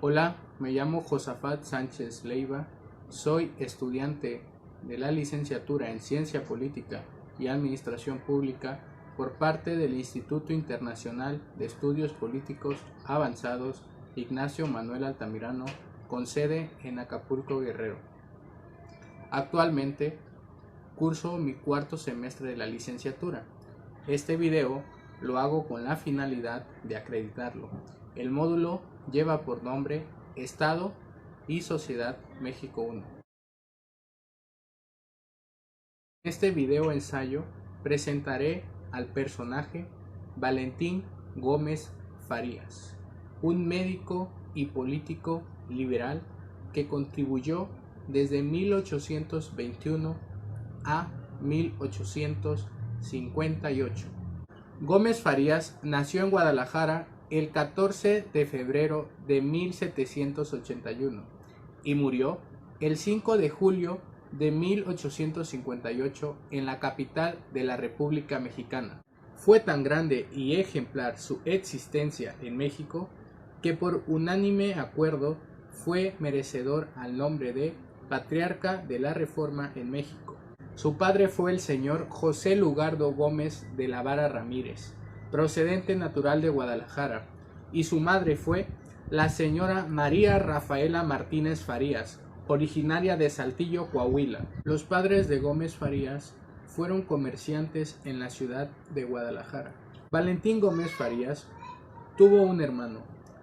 Hola, me llamo Josafat Sánchez Leiva, soy estudiante de la licenciatura en Ciencia Política y Administración Pública por parte del Instituto Internacional de Estudios Políticos Avanzados Ignacio Manuel Altamirano, con sede en Acapulco, Guerrero. Actualmente curso mi cuarto semestre de la licenciatura. Este video lo hago con la finalidad de acreditarlo. El módulo lleva por nombre Estado y Sociedad México 1. En este video ensayo presentaré al personaje Valentín Gómez Farías, un médico y político liberal que contribuyó desde 1821 a 1858. Gómez Farías nació en Guadalajara el 14 de febrero de 1781 y murió el 5 de julio de 1858 en la capital de la República Mexicana. Fue tan grande y ejemplar su existencia en México que por unánime acuerdo fue merecedor al nombre de Patriarca de la Reforma en México. Su padre fue el señor José Lugardo Gómez de la Vara Ramírez, procedente natural de Guadalajara, y su madre fue la señora María Rafaela Martínez Farías, originaria de Saltillo, Coahuila. Los padres de Gómez Farías fueron comerciantes en la ciudad de Guadalajara. Valentín Gómez Farías tuvo un hermano,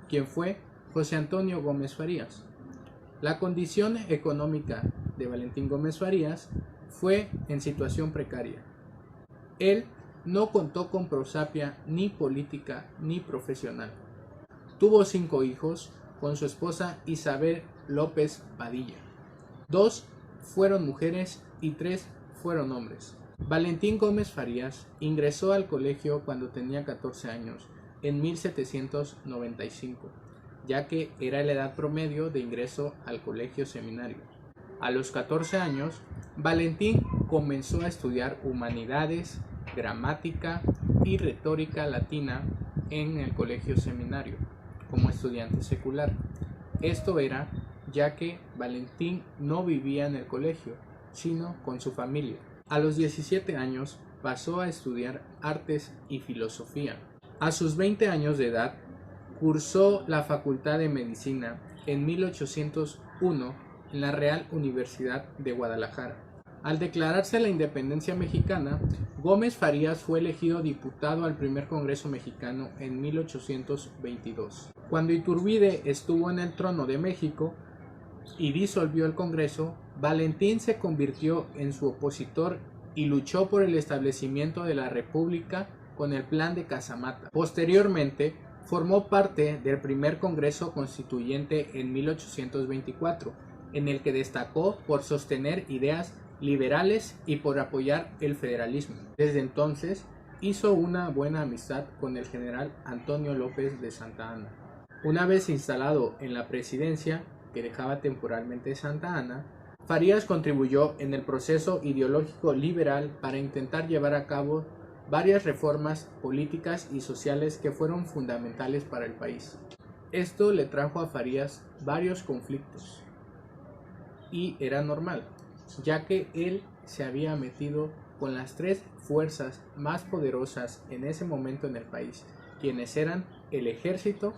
quien fue José Antonio Gómez Farías. La condición económica de Valentín Gómez Farías fue en situación precaria. Él no contó con prosapia ni política ni profesional. Tuvo 5 hijos con su esposa Isabel López Padilla. 2 fueron mujeres y 3 fueron hombres. Valentín Gómez Farías ingresó al colegio cuando tenía 14 años, en 1795, ya que era la edad promedio de ingreso al colegio seminario. A los 14 años, Valentín comenzó a estudiar humanidades, gramática y retórica latina en el colegio seminario, como estudiante secular. Esto era ya que Valentín no vivía en el colegio, sino con su familia. A los 17 años pasó a estudiar artes y filosofía. A sus 20 años de edad, cursó la Facultad de Medicina en 1801 en la Real Universidad de Guadalajara. Al declararse la independencia mexicana, Gómez Farías fue elegido diputado al primer Congreso mexicano en 1822. Cuando Iturbide estuvo en el trono de México y disolvió el Congreso, Valentín se convirtió en su opositor y luchó por el establecimiento de la República con el Plan de Casamata. Posteriormente, formó parte del primer Congreso Constituyente en 1824, en el que destacó por sostener ideas liberales y por apoyar el federalismo. Desde entonces hizo una buena amistad con el general Antonio López de Santa Anna. Una vez instalado en la presidencia, que dejaba temporalmente Santa Anna, Farías contribuyó en el proceso ideológico liberal para intentar llevar a cabo varias reformas políticas y sociales que fueron fundamentales para el país. Esto le trajo a Farías varios conflictos, y era normal, ya que él se había metido con las 3 fuerzas más poderosas en ese momento en el país, quienes eran el ejército,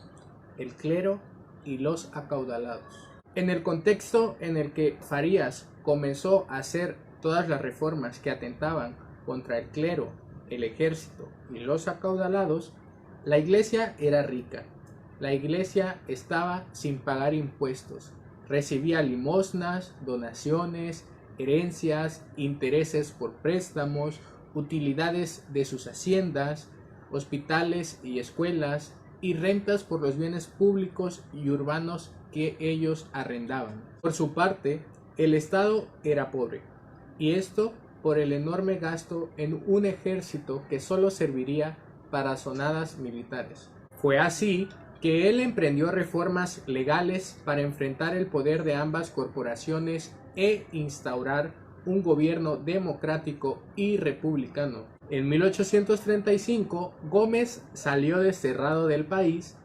el clero y los acaudalados. En el contexto en el que Farías comenzó a hacer todas las reformas que atentaban contra el clero, el ejército y los acaudalados, la iglesia era rica. La iglesia estaba sin pagar impuestos. Recibía limosnas, donaciones, herencias, intereses por préstamos, utilidades de sus haciendas, hospitales y escuelas, y rentas por los bienes públicos y urbanos que ellos arrendaban. Por su parte, el Estado era pobre, y esto por el enorme gasto en un ejército que solo serviría para zonadas militares. Fue así que él emprendió reformas legales para enfrentar el poder de ambas corporaciones e instaurar un gobierno democrático y republicano. En 1835, Gómez salió desterrado del país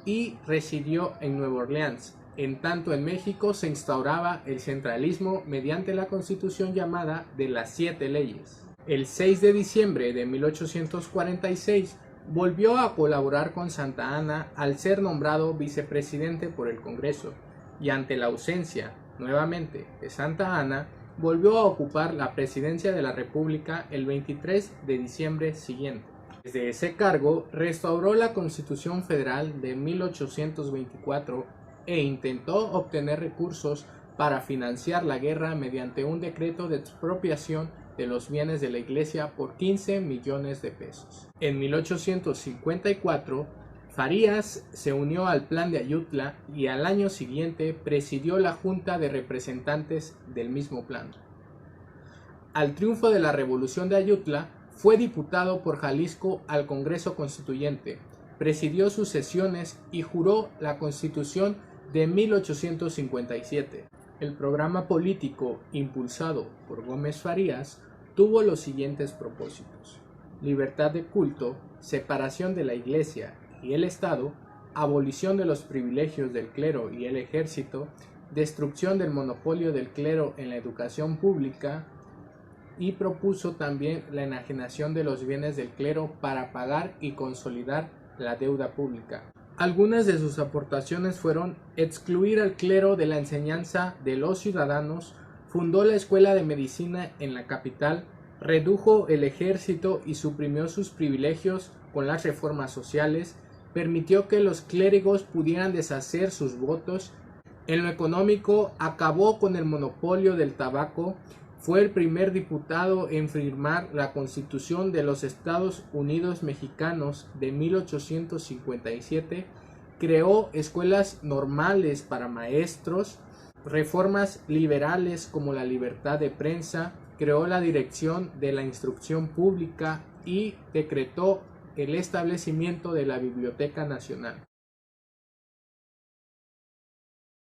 y residió en Nueva Orleans. En tanto, en México se instauraba el centralismo mediante la constitución llamada de las 7 leyes. El 6 de diciembre de 1846 volvió a colaborar con Santa Anna al ser nombrado vicepresidente por el Congreso, y ante la ausencia, nuevamente, de Santa Anna, volvió a ocupar la presidencia de la República el 23 de diciembre siguiente. Desde ese cargo, restauró la Constitución Federal de 1824 e intentó obtener recursos para financiar la guerra mediante un decreto de expropiación de los bienes de la Iglesia por 15 millones de pesos. En 1854, Farías se unió al Plan de Ayutla y al año siguiente presidió la Junta de Representantes del mismo plan. Al triunfo de la Revolución de Ayutla, fue diputado por Jalisco al Congreso Constituyente, presidió sus sesiones y juró la Constitución de 1857. El programa político impulsado por Gómez Farías tuvo los siguientes propósitos: libertad de culto, separación de la Iglesia y el Estado, abolición de los privilegios del clero y el ejército, destrucción del monopolio del clero en la educación pública, y propuso también la enajenación de los bienes del clero para pagar y consolidar la deuda pública. Algunas de sus aportaciones fueron excluir al clero de la enseñanza de los ciudadanos, fundó la Escuela de Medicina en la capital, redujo el ejército y suprimió sus privilegios con las reformas sociales, permitió que los clérigos pudieran deshacer sus votos. En lo económico, acabó con el monopolio del tabaco, fue el primer diputado en firmar la Constitución de los Estados Unidos Mexicanos de 1857, creó escuelas normales para maestros, reformas liberales como la libertad de prensa, creó la Dirección de la Instrucción Pública y decretó el establecimiento de la Biblioteca Nacional.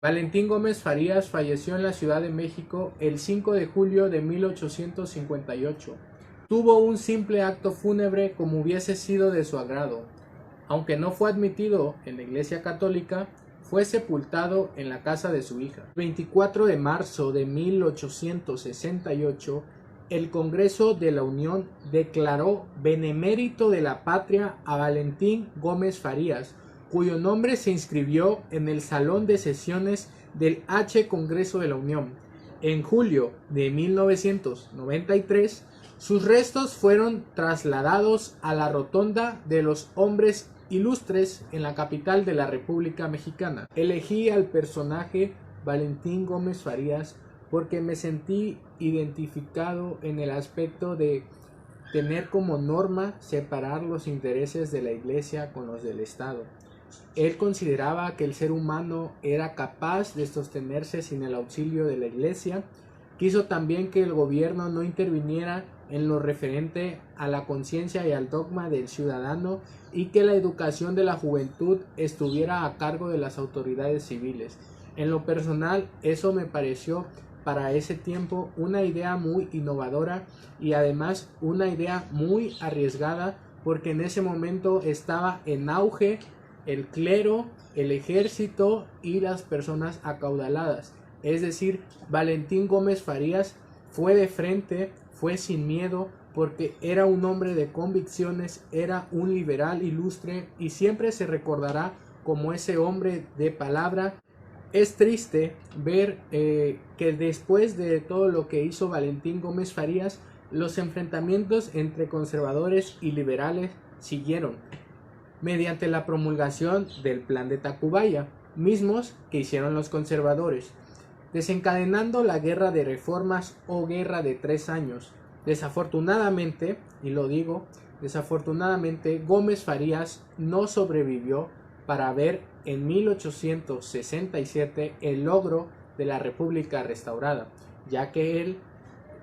Valentín Gómez Farías falleció en la Ciudad de México el 5 de julio de 1858. Tuvo un simple acto fúnebre como hubiese sido de su agrado. Aunque no fue admitido en la Iglesia Católica, fue sepultado en la casa de su hija. El 24 de marzo de 1868, el Congreso de la Unión declaró benemérito de la patria a Valentín Gómez Farías, cuyo nombre se inscribió en el Salón de Sesiones del H. Congreso de la Unión. En julio de 1993, sus restos fueron trasladados a la Rotonda de los Hombres Ilustres en la capital de la República Mexicana. Elegí al personaje Valentín Gómez Farías porque me sentí identificado en el aspecto de tener como norma separar los intereses de la Iglesia con los del Estado. Él consideraba que el ser humano era capaz de sostenerse sin el auxilio de la Iglesia. Quiso también que el gobierno no interviniera en lo referente a la conciencia y al dogma del ciudadano y que la educación de la juventud estuviera a cargo de las autoridades civiles. En lo personal, eso me pareció para ese tiempo una idea muy innovadora y además una idea muy arriesgada, porque en ese momento estaba en auge el clero, el ejército y las personas acaudaladas. Es decir, Valentín Gómez Farías fue de frente, fue sin miedo, porque era un hombre de convicciones, era un liberal ilustre y siempre se recordará como ese hombre de palabra. Es triste ver que después de todo lo que hizo Valentín Gómez Farías, los enfrentamientos entre conservadores y liberales siguieron, mediante la promulgación del Plan de Tacubaya, mismos que hicieron los conservadores, desencadenando la Guerra de Reformas o Guerra de 3 años. Desafortunadamente, y lo digo, desafortunadamente, Gómez Farías no sobrevivió para ver en 1867 el logro de la República restaurada, ya que él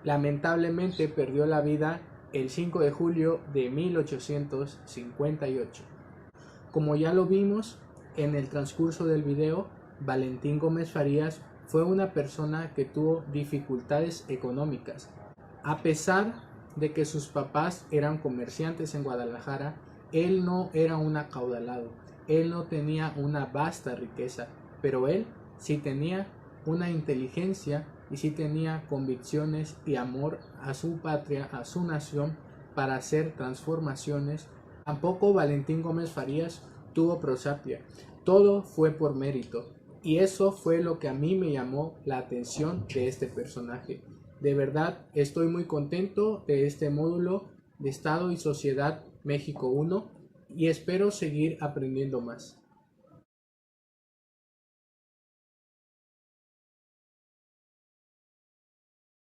lamentablemente perdió la vida el 5 de julio de 1858. Como ya lo vimos en el transcurso del video, Valentín Gómez Farías fue una persona que tuvo dificultades económicas. A pesar de que sus papás eran comerciantes en Guadalajara, él no era un acaudalado. él no tenía una vasta riqueza, pero él sí tenía una inteligencia y sí tenía convicciones y amor a su patria, a su nación, para hacer transformaciones. Tampoco Valentín Gómez Farías tuvo prosapia, todo fue por mérito, y eso fue lo que a mí me llamó la atención de este personaje. De verdad estoy muy contento de este módulo de Estado y Sociedad México 1 y espero seguir aprendiendo más.